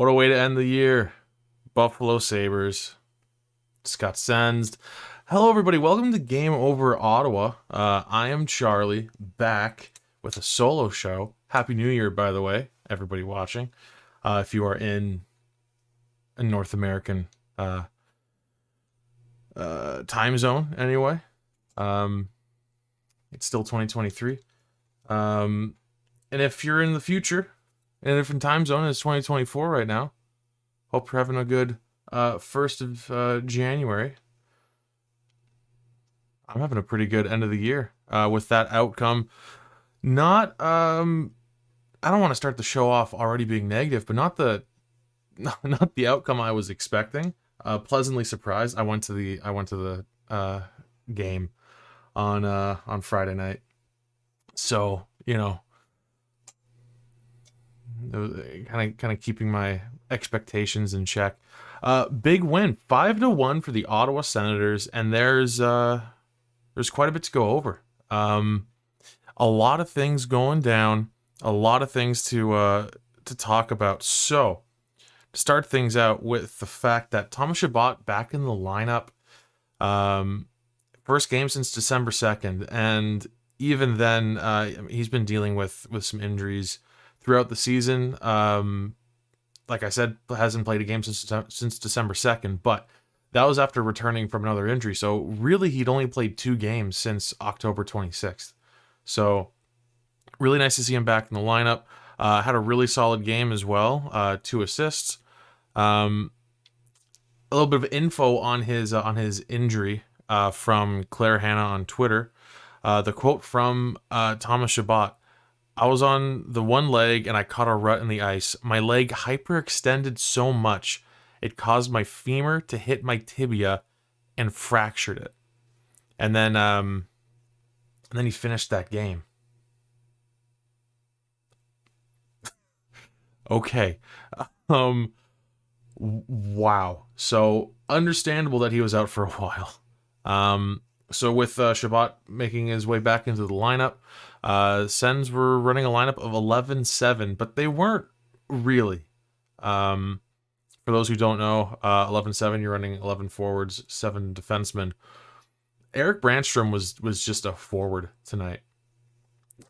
What a way to end the year. Buffalo Sabres. Scott Sens. Hello, everybody. Welcome to Game Over Ottawa. I am Charlie, back with a solo show. Happy New Year, by the way, everybody watching. If you are in a North American time zone, anyway. It's still 2023. And if you're in the future, in a different time zone, it's 2024 right now. Hope you're having a good 1st of January. I'm having a pretty good end of the year with that outcome. Not, I don't want to start the show off already being negative, but not the outcome I was expecting. Pleasantly surprised. I went to the game on Friday night, so kind of keeping my expectations in check. Big win, 5-1 for the Ottawa Senators, and there's quite a bit to go over. A lot of things going down, a lot of things to talk about. So, to start things out with the fact that Thomas Chabot back in the lineup, first game since December 2nd, and even then, he's been dealing with some injuries throughout the season. Like I said, hasn't played a game since December 2nd, but that was after returning from another injury. So really, he'd only played 2 games since October 26th. So really nice to see him back in the lineup. Had a really solid game as well. 2 assists. A little bit of info on his injury from Claire Hanna on Twitter. The quote from Thomas Chabot: "I was on the one leg and I caught a rut in the ice. My leg hyperextended so much it caused my femur to hit my tibia and fractured it." And then he finished that game. Okay. Wow. So understandable that he was out for a while. So with Chabot making his way back into the lineup, Sens were running a lineup of 11-7, but they weren't really. For those who don't know, 11-7, you're running 11 forwards, 7 defensemen. Eric Branstrom was just a forward tonight.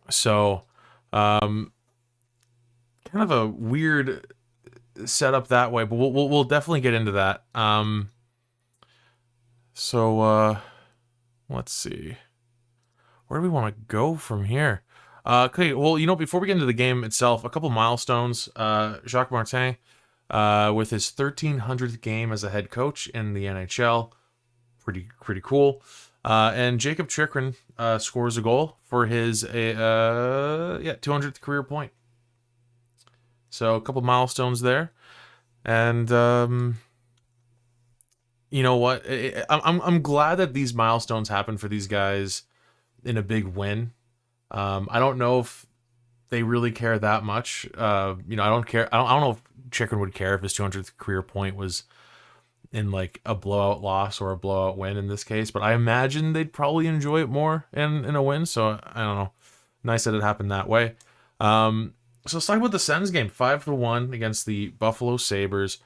So, kind of a weird setup that way, but we'll definitely get into that. Let's see. Where do we want to go from here? Okay, well, before we get into the game itself, a couple milestones. Jacques Martin, with his 1300th game as a head coach in the NHL. Pretty cool. And Jacob Chikrin scores a goal for his 200th career point. So a couple milestones there. And you know what? I'm glad that these milestones happen for these guys in a big win. I don't know if they really care that much. I don't care. I don't know if Chikrin would care if his 200th career point was in like a blowout loss or a blowout win in this case, but I imagine they'd probably enjoy it more in a win. So I don't know. Nice that it happened that way. So let's talk about the Sens game, 5-1 against the Buffalo Sabres.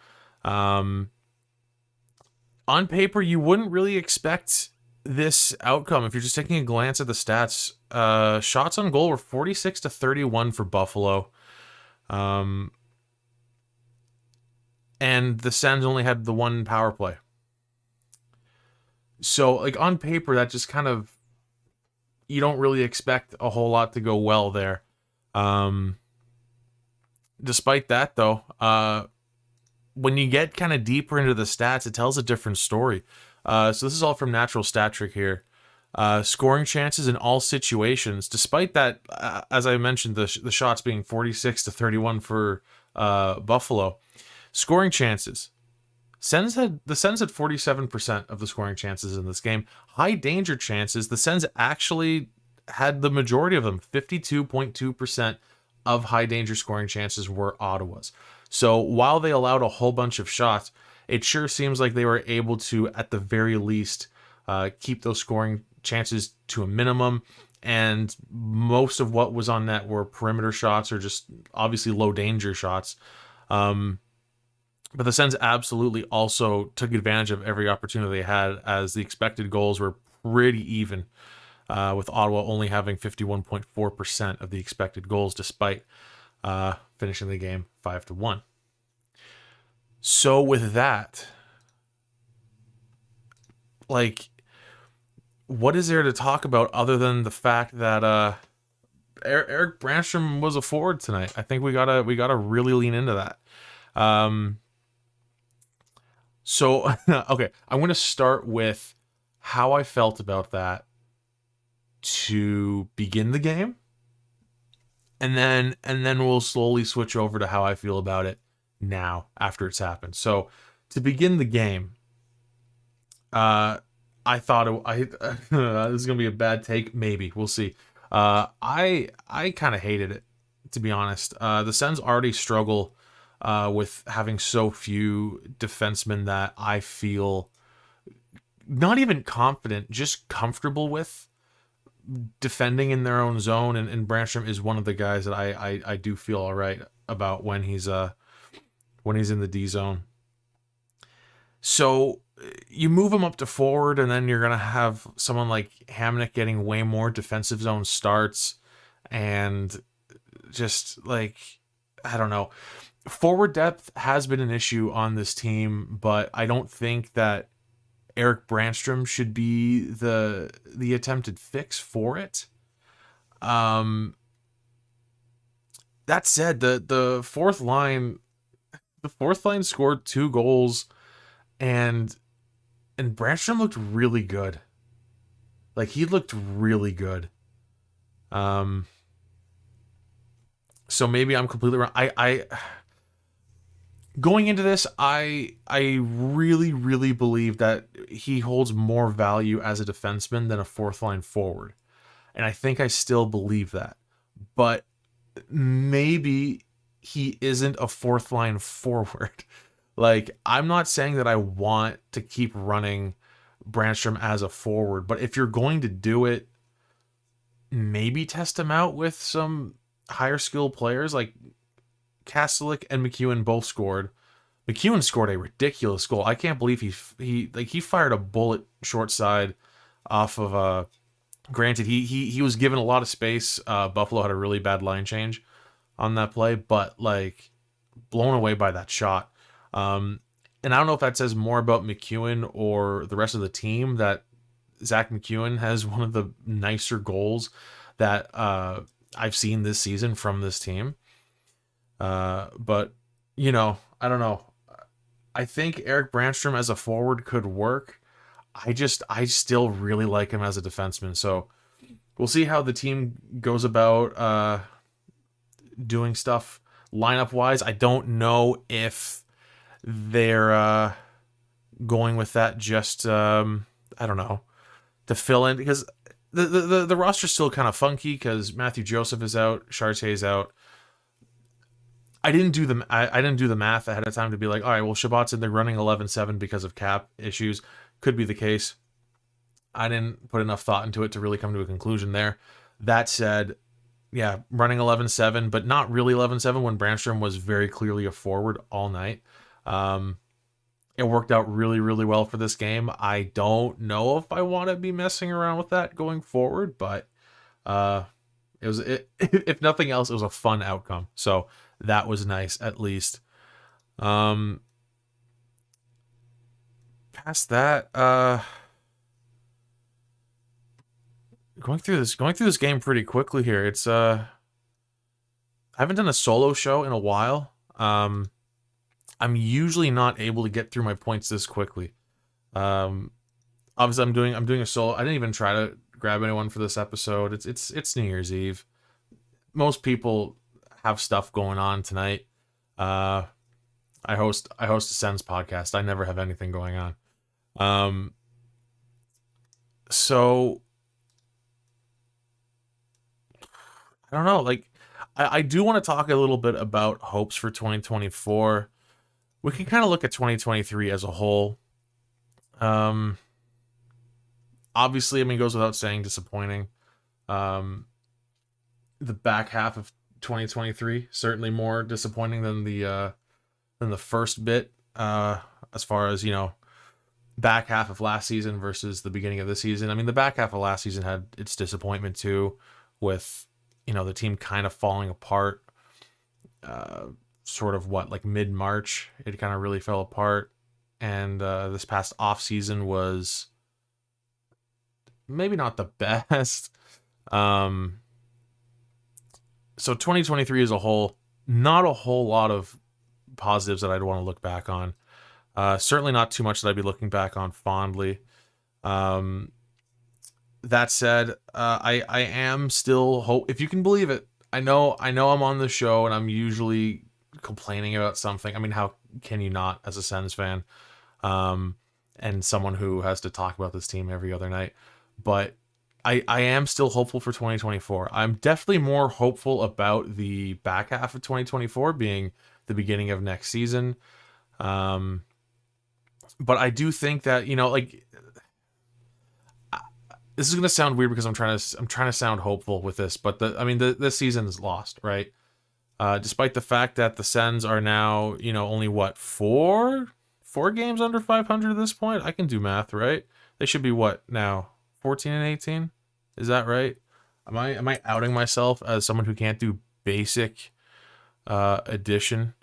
On paper, you wouldn't really expect this outcome if you're just taking a glance at the stats. Shots on goal were 46-31 for Buffalo. And the Sens only had the 1 power play. So, like, on paper, that just kind of, you don't really expect a whole lot to go well there. Despite that, though, when you get kind of deeper into the stats, it tells a different story. So this is all from Natural Stat Trick here. Scoring chances in all situations, despite that, as I mentioned, the shots being 46-31 for Buffalo. Scoring chances. The Sens had 47% of the scoring chances in this game. High danger chances, the Sens actually had the majority of them. 52.2% of high danger scoring chances were Ottawa's. So while they allowed a whole bunch of shots, it sure seems like they were able to, at the very least, keep those scoring chances to a minimum. And most of what was on net were perimeter shots or just obviously low danger shots. But the Sens absolutely also took advantage of every opportunity they had, as the expected goals were pretty even, with Ottawa only having 51.4% of the expected goals, despite finishing the game 5-1. So with that, like, what is there to talk about other than the fact that Eric Branstrom was a forward tonight? I think we gotta really lean into that. So okay, I'm gonna start with how I felt about that to begin the game, and then we'll slowly switch over to how I feel about it now after it's happened. So to begin the game, I thought this is gonna be a bad take. Maybe we'll see. I kind of hated it, to be honest. The Sens already struggle with having so few defensemen that I feel not even confident, just comfortable with defending in their own zone. And Branstrom is one of the guys that I do feel all right about when he's in the D zone. So you move him up to forward, and then you're gonna have someone like Hamnick getting way more defensive zone starts, and just like, I don't know. Forward depth has been an issue on this team, but I don't think that Eric Branstrom should be the attempted fix for it. Um, that said, the fourth line scored 2 goals, and Branstrom looked really good. Like, he looked really good. So maybe I'm completely wrong. I going into this, I really, really believe that he holds more value as a defenseman than a fourth line forward. And I think I still believe that. But maybe he isn't a fourth line forward. Like, I'm not saying that I want to keep running Branstrom as a forward, but if you're going to do it, maybe test him out with some higher skill players. Like, Kastelik and McEwen both scored. McEwen scored a ridiculous goal. I can't believe he fired a bullet short side off of granted, he was given a lot of space. Buffalo had a really bad line change on that play, but like, blown away by that shot. And I don't know if that says more about McEwen or the rest of the team, that Zach McEwen has one of the nicer goals that I've seen this season from this team. But I don't know. I think Eric Branstrom as a forward could work. I still really like him as a defenseman. So we'll see how the team goes about doing stuff lineup wise. I don't know if they're going with that just I don't know, to fill in, because the roster's still kind of funky because Matthew Joseph is out, Chartier's out. I didn't do the math ahead of time to be like, all right, well, Chabot's in there running 11-7 because of cap issues. Could be the case. I didn't put enough thought into it to really come to a conclusion there. That said, yeah, running 11-7, but not really 11-7 when Branstrom was very clearly a forward all night. It worked out really, really well for this game. I don't know if I want to be messing around with that going forward, but if nothing else, it was a fun outcome. So that was nice, at least. Past that, going through this game pretty quickly here. It's I haven't done a solo show in a while. I'm usually not able to get through my points this quickly. Obviously, I'm doing a solo. I didn't even try to grab anyone for this episode. It's New Year's Eve. Most people have stuff going on tonight. I host a Sens podcast. I never have anything going on. So I don't know. Like, I do want to talk a little bit about hopes for 2024. We can kind of look at 2023 as a whole. Obviously, I mean, it goes without saying, disappointing. The back half of 2023 certainly more disappointing than the first bit as far as, back half of last season versus the beginning of this season. I mean, the back half of last season had its disappointment too, with, the team kind of falling apart. Sort of like mid-March, it kind of really fell apart. And this past off season was maybe not the best. So 2023 as a whole, not a whole lot of positives that I'd want to look back on. Certainly not too much that I'd be looking back on fondly. That said, I am still if you can believe it. I know I'm on the show and I'm usually complaining about something. I mean, how can you not as a Sens fan? And someone who has to talk about this team every other night. But I am still hopeful for 2024. I'm definitely more hopeful about the back half of 2024 being the beginning of next season. But I do think that, this is going to sound weird because I'm trying to sound hopeful with this, but this season is lost, right? Despite the fact that the Sens are now, only what, four games under 500 at this point. I can do math, right? They should be what now, 14 and 18? Is that right? Am I outing myself as someone who can't do basic addition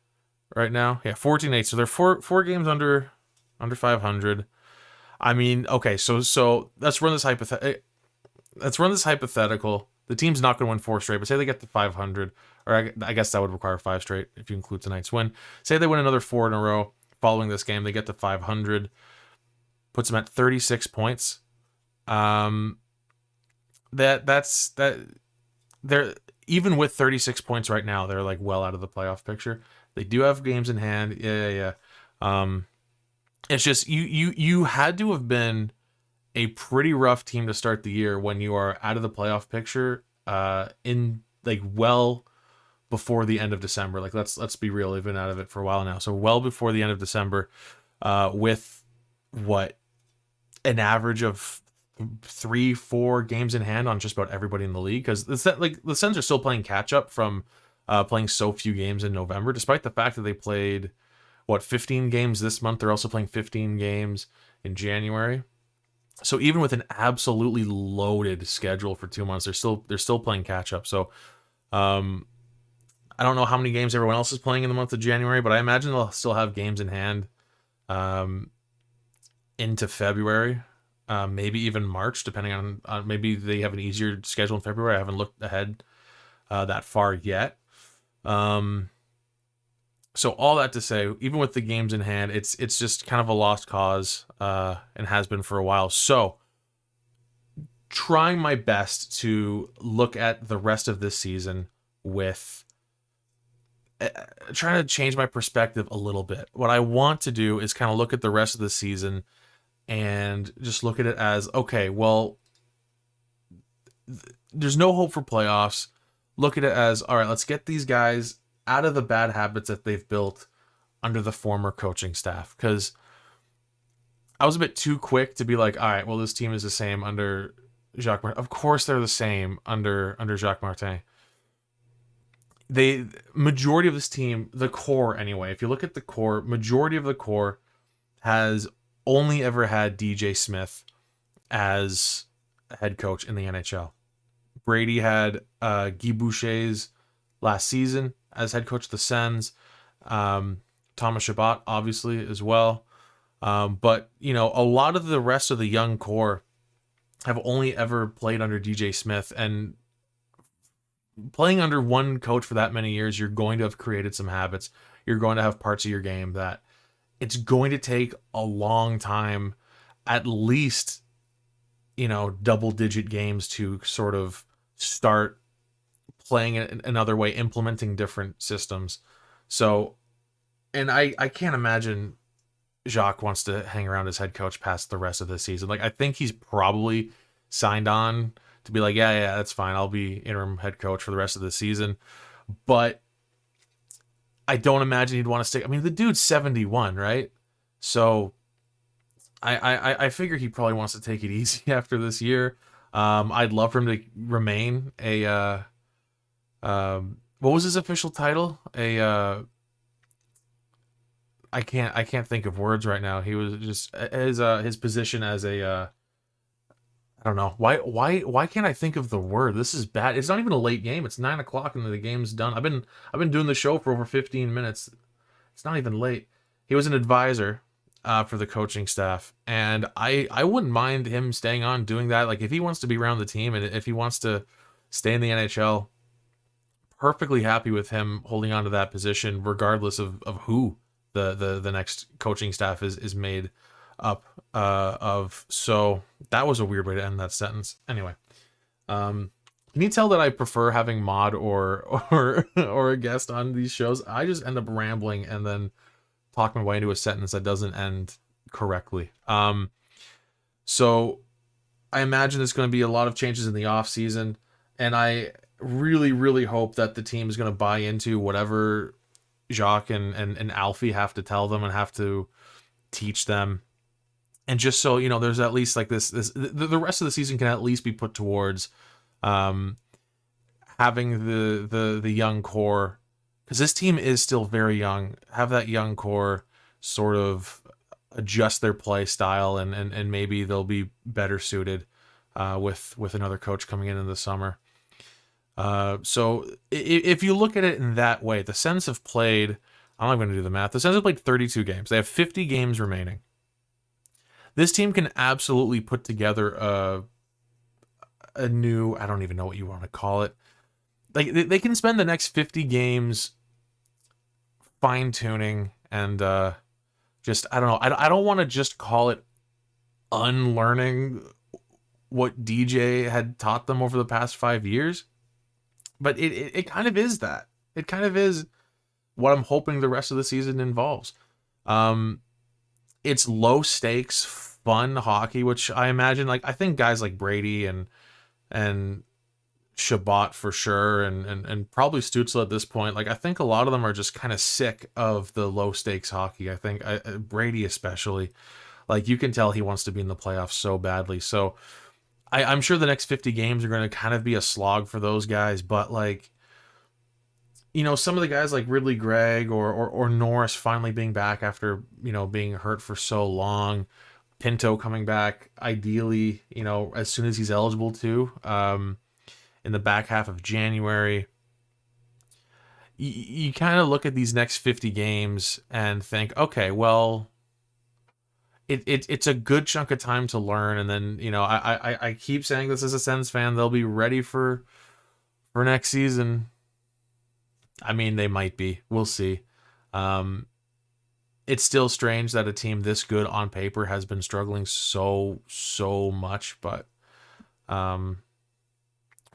right now? Yeah, 14-8. So they're four games under 500. I mean, okay, so let's run this hypothetical. The team's not going to win 4 straight, but say they get to 500, or I guess that would require 5 straight if you include tonight's win. Say they win another 4 in a row following this game, they get to 500, puts them at 36 points. They're even with 36 points right now, they're like well out of the playoff picture. They do have games in hand. Yeah. It's just you had to have been a pretty rough team to start the year when you are out of the playoff picture in like well before the end of December. Like let's be real, they've been out of it for a while now. So well before the end of December, with what, an average of 3-4 games in hand on just about everybody in the league, because the Sens are still playing catch up from playing so few games in November, despite the fact that they played 15 games this month. They're also playing 15 games in January. So even with an absolutely loaded schedule for 2 months, they're still playing catch up. So I don't know how many games everyone else is playing in the month of January, but I imagine they'll still have games in hand into February, maybe even March, depending on maybe they have an easier schedule in February. I haven't looked ahead that far yet. So all that to say, even with the games in hand, it's just kind of a lost cause, and has been for a while. So trying my best to look at the rest of this season with trying to change my perspective a little bit. What I want to do is kind of look at the rest of the season and just look at it as, okay, well, there's no hope for playoffs. Look at it as, all right, let's get these guys out of the bad habits that they've built under the former coaching staff. Because I was a bit too quick to be like, all right, well, this team is the same under Jacques Martin. Of course they're the same under Jacques Martin. The majority of this team, the core anyway, if you look at the core, majority of the core has only ever had DJ Smith as a head coach in the NHL. Brady had Guy Boucher's last season as head coach of the Sens. Thomas Chabot, obviously, as well. But, a lot of the rest of the young core have only ever played under DJ Smith. And playing under one coach for that many years, you're going to have created some habits. You're going to have parts of your game that it's going to take a long time, at least, double-digit games to sort of start playing it another way, implementing different systems. So, and I can't imagine Jacques wants to hang around as head coach past the rest of the season. Like, I think he's probably signed on to be like, yeah, that's fine. I'll be interim head coach for the rest of the season. But I don't imagine he'd want to stick. I mean, the dude's 71, right? So I figure he probably wants to take it easy after this year. I'd love for him to remain a what was his official title? I can't think of words right now. He was just his position as a I don't know. Why can't I think of the word? This is bad. It's not even a late game. It's 9 o'clock and the game's done. I've been doing the show for over 15 minutes. It's not even late. He was an advisor for the coaching staff, and I wouldn't mind him staying on doing that. Like if he wants to be around the team and if he wants to stay in the NHL, perfectly happy with him holding on to that position, regardless of who the next coaching staff is made up of. So that was a weird way to end that sentence. Anyway, can you tell that I prefer having Mod or a guest on these shows? I just end up rambling and then talk my way into a sentence that doesn't end correctly. So I imagine there's going to be a lot of changes in the off season, and I really, really hope that the team is going to buy into whatever Jacques and Alfie have to tell them and have to teach them. And just so, there's at least like the rest of the season can at least be put towards having the young core, because this team is still very young. Have that young core sort of adjust their play style, and maybe they'll be better suited with another coach coming in the summer. So if you look at it in that way, the Sens have played, I'm not going to do the math, the Sens have played 32 games. They have 50 games remaining. This team can absolutely put together a new, I don't even know what you want to call it. Like they can spend the next 50 games fine tuning and just, I don't know. I don't want to just call it unlearning what DJ had taught them over the past 5 years, but it kind of is that. It kind of is what I'm hoping the rest of the season involves. It's low stakes, fun hockey, which I imagine, like, I think guys like Brady and Chabot for sure, and probably Stützle at this point, like, I think a lot of them are just kind of sick of the low stakes hockey. I think Brady especially, like, you can tell he wants to be in the playoffs so badly. So I'm sure the next 50 games are going to kind of be a slog for those guys, but like, some of the guys like Ridley Gregg or Norris finally being back after, being hurt for so long. Pinto coming back, ideally, as soon as he's eligible to, in the back half of January. You kind of look at these next 50 games and think, okay, well, it's a good chunk of time to learn. And then, I keep saying this as a Sens fan, they'll be ready for next season. I mean, they might be. We'll see. It's still strange that a team this good on paper has been struggling so much, but we'll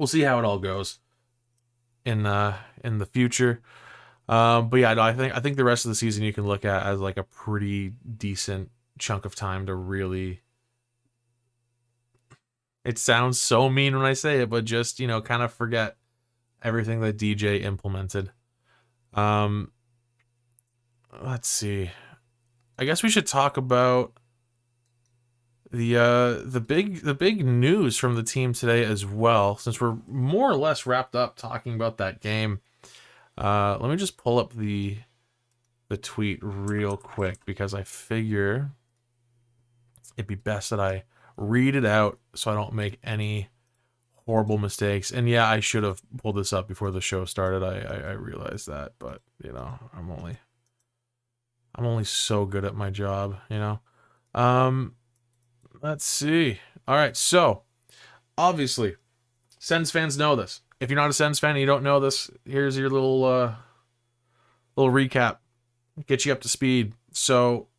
see how it all goes in the future. But yeah, no, I think the rest of the season you can look at as like a pretty decent chunk of time to really. It sounds so mean when I say it, but just kind of forget everything that DJ implemented. Let's see. I guess we should talk about the big news from the team today as well, since we're more or less wrapped up talking about that game. Let me just pull up the tweet real quick, because I figure it'd be best that I read it out so I don't make any horrible mistakes. And yeah, I should have pulled this up before the show started. I realized that, but I'm only so good at my job, Let's see. All right, so obviously Sens fans know this. If you're not a Sens fan and you don't know this, here's your little recap. Get you up to speed. So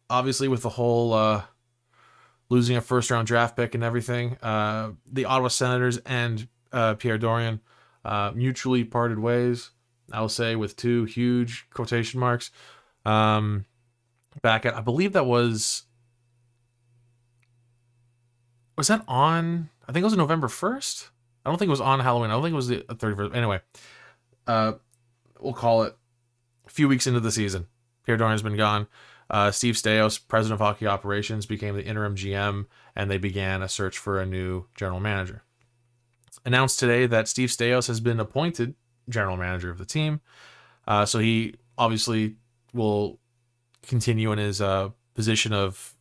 obviously with the whole losing a first round draft pick and everything, the Ottawa Senators and Pierre Dorion mutually parted ways, I will say with two huge quotation marks. Back at, I believe that was that on, I think it was November 1st. I don't think it was on Halloween. I don't think it was the 31st. Anyway, we'll call it a few weeks into the season. Pierre Dorian's been gone. Steve Staios, president of hockey operations, became the interim GM, and they began a search for a new general manager. Announced today that Steve Staios has been appointed general manager of the team. So he obviously will continue in his position of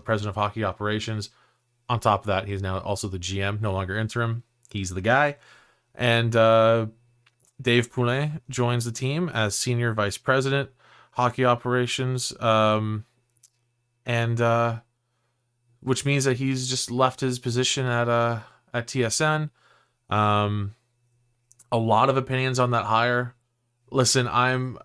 president of hockey operations. On top of that, he's now also the GM, no longer interim. He's the guy. And Dave Poulin joins the team as senior vice president, hockey operations, and which means that he's just left his position at TSN. A lot of opinions on that hire. Listen, I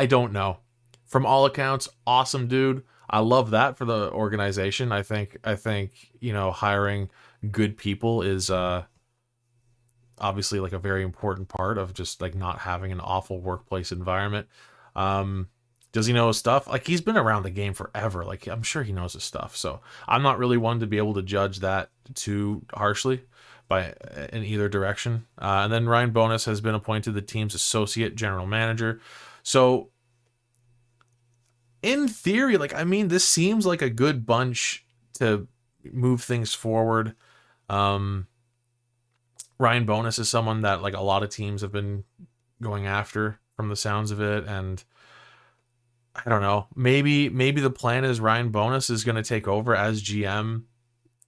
don't know. From all accounts, awesome dude. I love that for the organization. I think hiring good people is obviously like a very important part of just like not having an awful workplace environment. Does he know his stuff? Like, he's been around the game forever. Like, I'm sure he knows his stuff. So I'm not really one to be able to judge that too harshly in either direction. And then Ryan Bowness has been appointed the team's associate general manager. So in theory, this seems like a good bunch to move things forward. Ryan Bowness is someone that like a lot of teams have been going after from the sounds of it, and I don't know. Maybe the plan is Ryan Bowness is going to take over as GM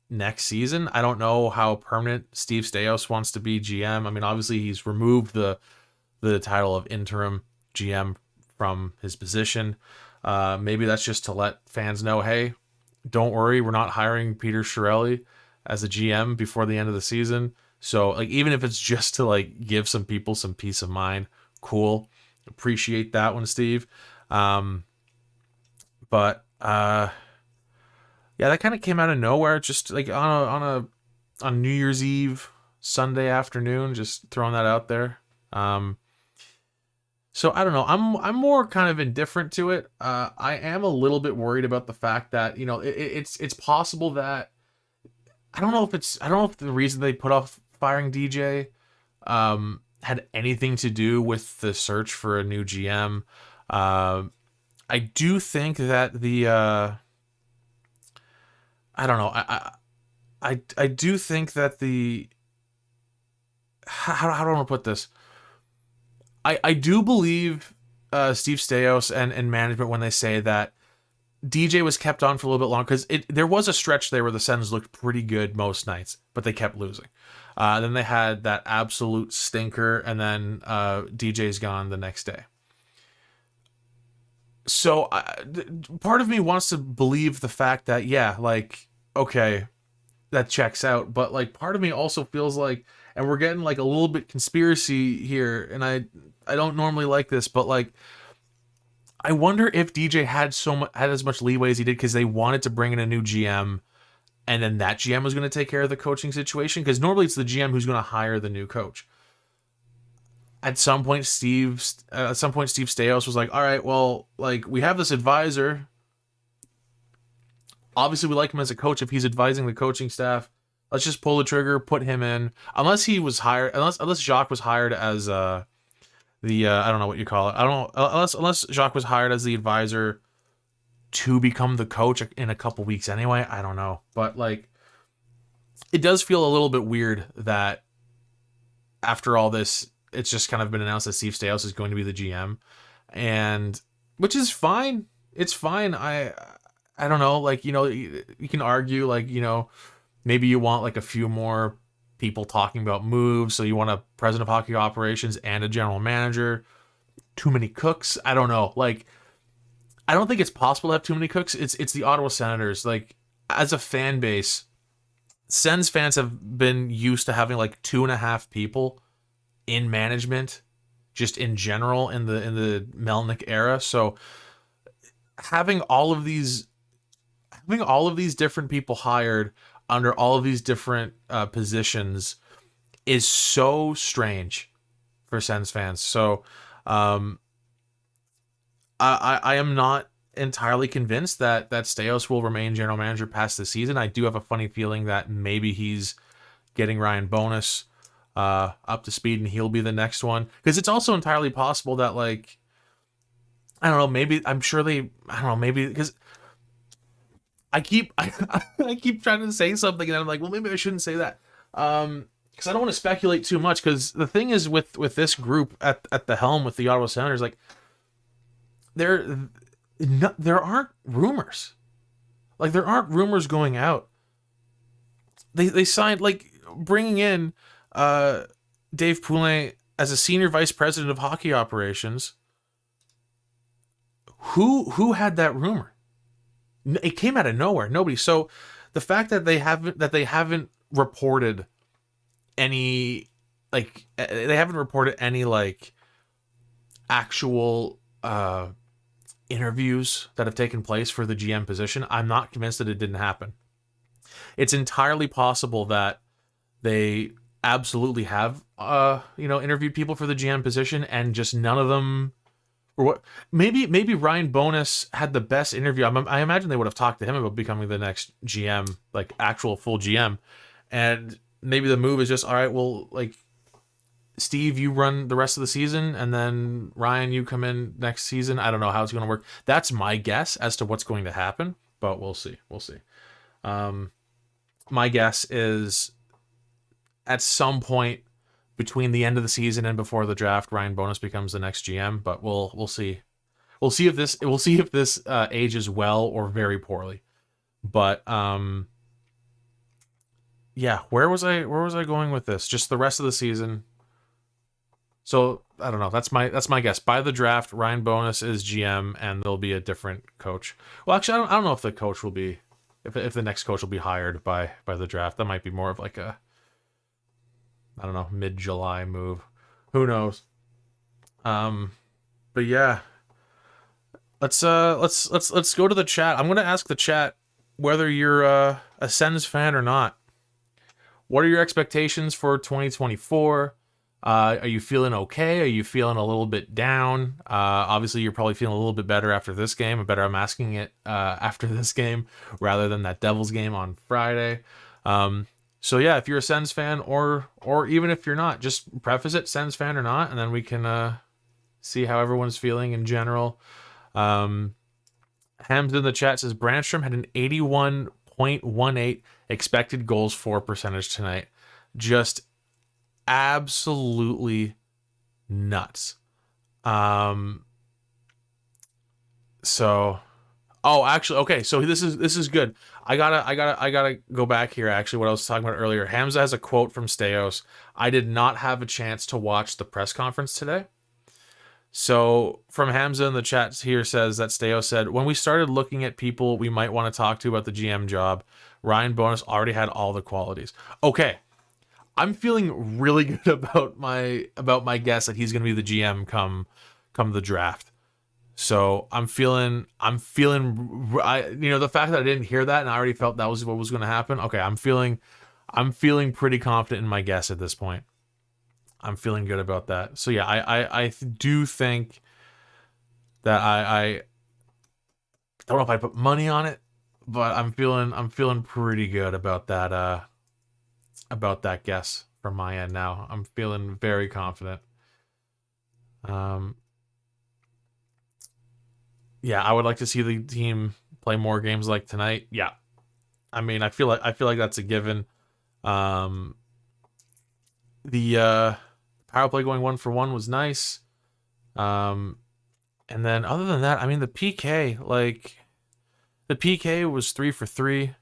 next season. I don't know how permanent Steve Staios wants to be GM. I mean, obviously he's removed the title of interim GM from his position. Maybe that's just to let fans know, hey, don't worry, we're not hiring Peter Chiarelli as a GM before the end of the season. So like, even if it's just to like give some people some peace of mind, cool. Appreciate that one, Steve. Yeah, that kind of came out of nowhere, just like on New Year's Eve, Sunday afternoon, just throwing that out there. So I don't know. I'm more kind of indifferent to it. I am a little bit worried about the fact that, it's possible that I don't know if the reason they put off firing DJ had anything to do with the search for a new GM. I do think that I don't know. I do think that how do I want to put this? I do believe Steve Staios and management when they say that DJ was kept on for a little bit longer, because there was a stretch there where the Sens looked pretty good most nights, but they kept losing. Then they had that absolute stinker, and then DJ's gone the next day. So part of me wants to believe the fact that, yeah, like, okay, that checks out. But like, part of me also feels like, and we're getting like a little bit conspiracy here, and I don't normally like this, but like, I wonder if DJ had as much leeway as he did because they wanted to bring in a new GM, and then that GM was going to take care of the coaching situation, because normally it's the GM who's going to hire the new coach. At some point, Steve Staios was like, all right, well, like, we have this advisor. Obviously, we like him as a coach. If he's advising the coaching staff, let's just pull the trigger, put him in. Unless Jacques was hired as I don't know what you call it. I don't know, unless Jacques was hired as the advisor to become the coach in a couple weeks anyway. I don't know. But like, it does feel a little bit weird that after all this, it's just kind of been announced that Steve Staios is going to be the GM, and which is fine. It's fine. I don't know. Like, you can argue, like, maybe you want like a few more people talking about moves. So you want a president of hockey operations and a general manager. Too many cooks. I don't know. Like, I don't think it's possible to have too many cooks. It's the Ottawa Senators. Like, as a fan base, Sens fans have been used to having like 2.5 people in management, just in general, in the Melnyk era. So having all of these different people hired under all of these different positions is so strange for Sens fans. So I am not entirely convinced that Staios will remain general manager past the season. I do have a funny feeling that maybe he's getting Ryan Bowness up to speed and he'll be the next one, because it's also entirely possible that, like, I don't know, maybe because I keep trying to say something and I'm like, well, maybe I shouldn't say that, because I don't want to speculate too much, because the thing is with this group at the helm with the Ottawa Senators, like, there there aren't rumors. Like there aren't rumors going out. They signed, like, bringing in Dave Poulin as a senior vice president of hockey operations. Who had that rumor? It came out of nowhere. Nobody. So the fact that they haven't reported any, like, they haven't reported any, like, actual interviews that have taken place for the GM position, I'm not convinced that it didn't happen. It's entirely possible that they absolutely have interviewed people for the GM position, and just none of them, or what, maybe Ryan Bonus had the best interview. I imagine they would have talked to him about becoming the next GM, like actual full GM, and maybe the move is just, all right, well, like, Steve, you run the rest of the season, and then Ryan, you come in next season. I don't know how it's going to work. That's my guess as to what's going to happen, but we'll see. My guess is at some point between the end of the season and before the draft, Ryan Bonus becomes the next GM. But we'll see. We'll see if this ages well or very poorly. But yeah, where was I going with this? Just the rest of the season. So I don't know. That's my guess. By the draft, Ryan Bonus is GM, and there'll be a different coach. Well, actually, I don't know if the coach will be, if the next coach will be hired by the draft. That might be more of like a, I don't know, mid-July move. Who knows? But yeah, let's go to the chat. I'm gonna ask the chat whether you're a Sens fan or not. What are your expectations for 2024? Are you feeling okay? Are you feeling a little bit down? Obviously, you're probably feeling a little bit better after this game. I'm asking it after this game rather than that Devils game on Friday. So yeah, if you're a Sens fan, or even if you're not, just preface it, Sens fan or not, and then we can see how everyone's feeling in general. Hams in the chat says Branstrom had an 81.18 expected goals for percentage tonight. Just absolutely nuts. So, oh, actually, okay, so this is good. I gotta go back here. Actually, what I was talking about earlier, Hamza has a quote from Staios. I did not have a chance to watch the press conference today. So from Hamza in the chat here says that Staios said, when we started looking at people we might want to talk to about the GM job, Ryan Bonus already had all the qualities. Okay, I'm feeling really good about my guess that he's going to be the GM come the draft. So I'm feeling the fact that I didn't hear that and I already felt that was what was going to happen. Okay, I'm feeling pretty confident in my guess at this point. I'm feeling good about that. So yeah, I do think that I don't know if I put money on it, but I'm feeling pretty good about that guess from my end now. I'm feeling very confident. Yeah, I would like to see the team play more games like tonight. Yeah. I mean, I feel like that's a given. The power play going 1-for-1 was nice. And then other than that, I mean, the PK was 3-for-3.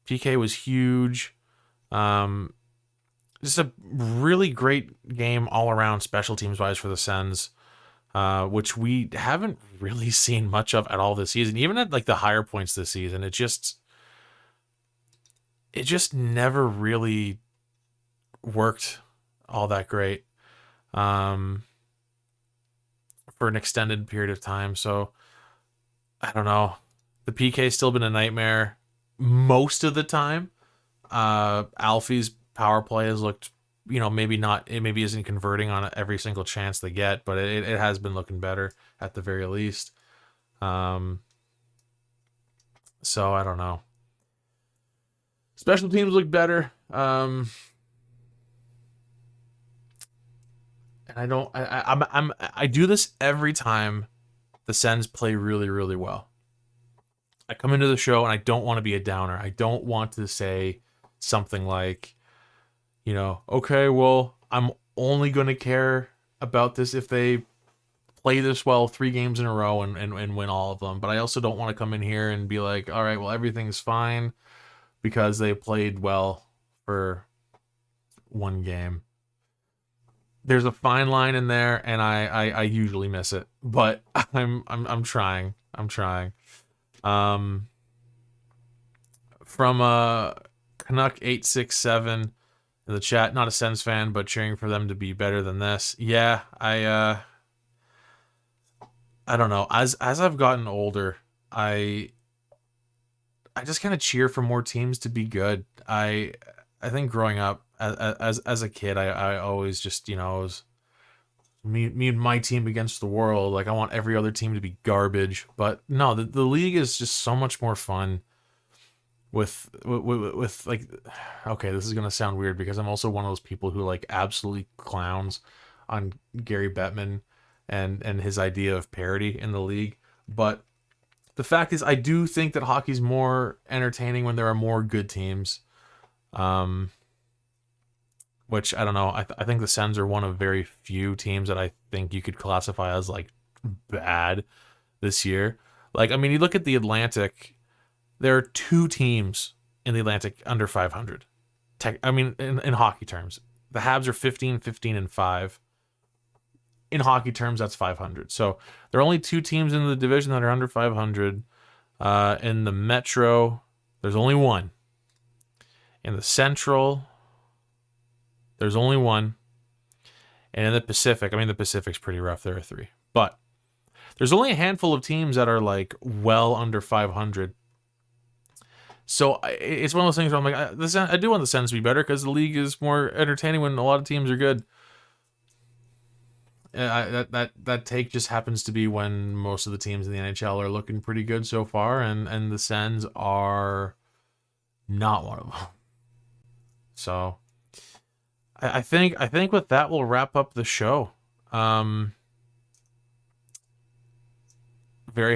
PK was huge. Just a really great game all around special teams wise for the Sens, which we haven't really seen much of at all this season. Even at like the higher points this season, it just never really worked all that great for an extended period of time. So I don't know. The PK's still been a nightmare most of the time. Alfie's power play has looked, maybe isn't converting on every single chance they get, but it has been looking better at the very least. So I don't know. Special teams look better. And I do this every time the Sens play really, really well. I come into the show and I don't want to be a downer. I don't want to say something like, okay, well, I'm only going to care about this if they play this well 3 games in a row and win all of them. But I also don't want to come in here and be like, all right, well, everything's fine because they played well for 1 game. There's a fine line in there, and I usually miss it, but I'm trying. From Canuck 867 in the chat, not a Sens fan, but cheering for them to be better than this. Yeah, I don't know. As I've gotten older, I just kind of cheer for more teams to be good. I think growing up as a kid, I always just, you know, it was me and my team against the world. Like, I want every other team to be garbage. But no, the league is just so much more fun with like, okay, this is gonna sound weird because I'm also one of those people who like absolutely clowns on Gary Bettman and his idea of parity in the league. But the fact is, I do think that hockey's more entertaining when there are more good teams. Which, I don't know, I think the Sens are one of very few teams that I think you could classify as like bad this year. Like, I mean, you look at the Atlantic, there are 2 teams in the Atlantic under 500. I mean, in hockey terms, the Habs are 15, and 5. In hockey terms, that's 500. So there are only 2 teams in the division that are under 500. In the Metro, there's only 1. In the Central, there's only 1. And in the Pacific, I mean, the Pacific's pretty rough. There are 3. But there's only a handful of teams that are like well under 500. So it's one of those things where I'm like, I do want the Sens to be better because the league is more entertaining when a lot of teams are good. That take just happens to be when most of the teams in the NHL are looking pretty good so far, and the Sens are not one of them. So I think with that we'll wrap up the show. Very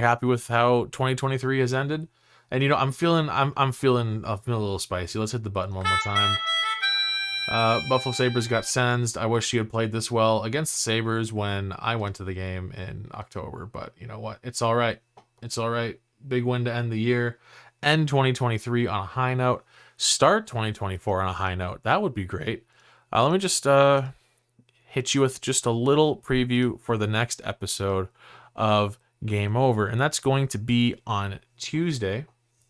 happy with how 2023 has ended. And you know, I'm feeling a little spicy. Let's hit the button one more time. Buffalo Sabres got Sensed. I wish you had played this well against the Sabres when I went to the game in October, but you know what? It's all right. It's all right. Big win to end the year. End 2023 on a high note. Start 2024 on a high note. That would be great. Let me just hit you with just a little preview for the next episode of Game Over, and that's going to be on Tuesday.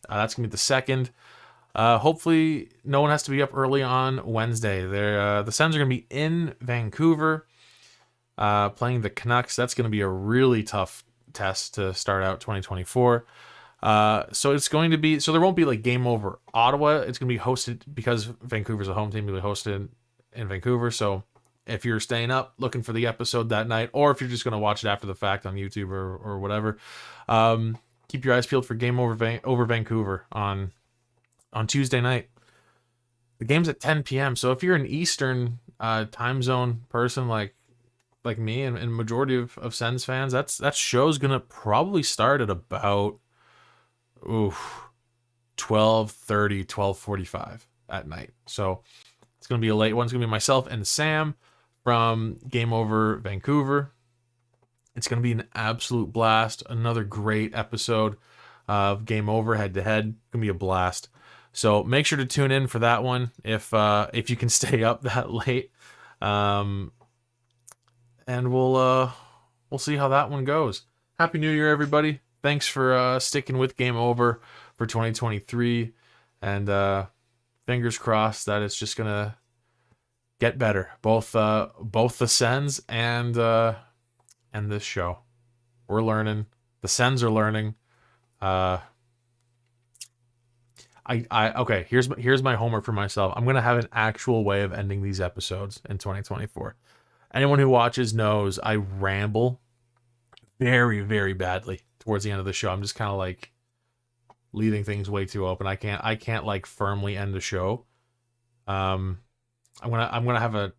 That's going to be the 2nd. Hopefully no one has to be up early on Wednesday. The Sens are going to be in Vancouver playing the Canucks. That's going to be a really tough test to start out 2024. So it's going to be, so there won't be like Game Over Ottawa. It's going to be hosted because Vancouver's a home team. It'll be hosted in Vancouver. So if you're staying up looking for the episode that night, or if you're just going to watch it after the fact on YouTube or whatever, keep your eyes peeled for Game Over Vancouver on Tuesday night. The game's at 10 p.m. So if you're an Eastern time zone person like me and majority of Sens fans, that show's gonna probably start at about 12:30, 12:45 at night. So it's gonna be a late one. It's gonna be myself and Sam from Game Over Vancouver. It's gonna be an absolute blast. Another great episode of Game Over head to head. Gonna be a blast. So make sure to tune in for that one if you can stay up that late, and we'll see how that one goes. Happy New Year, everybody! Thanks for sticking with Game Over for 2023, and fingers crossed that it's just gonna get better. Both the Sens and this show. We're learning. The Sens are learning. Okay, here's my homework for myself. I'm gonna have an actual way of ending these episodes in 2024. Anyone who watches knows I ramble very, very badly towards the end of the show. I'm just kind of like leaving things way too open. I can't like firmly end the show. I'm gonna have a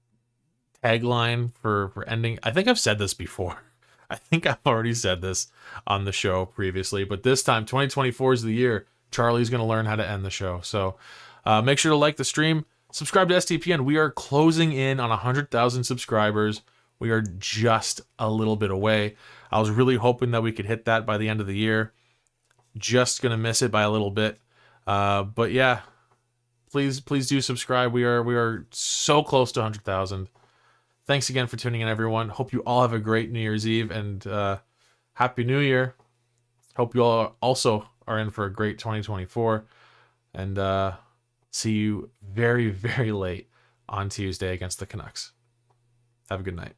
tagline for ending. I think I've said this before. I think I've already said this on the show previously, but this time 2024 is the year. Charlie's going to learn how to end the show. So make sure to like the stream. Subscribe to STPN. We are closing in on 100,000 subscribers. We are just a little bit away. I was really hoping that we could hit that by the end of the year. Just gonna miss it by a little bit. But yeah, please do subscribe. We are so close to 100,000. Thanks again for tuning in, everyone. Hope you all have a great New Year's Eve and Happy New Year. Hope you all also are in for a great 2024. And see you very, very late on Tuesday against the Canucks. Have a good night.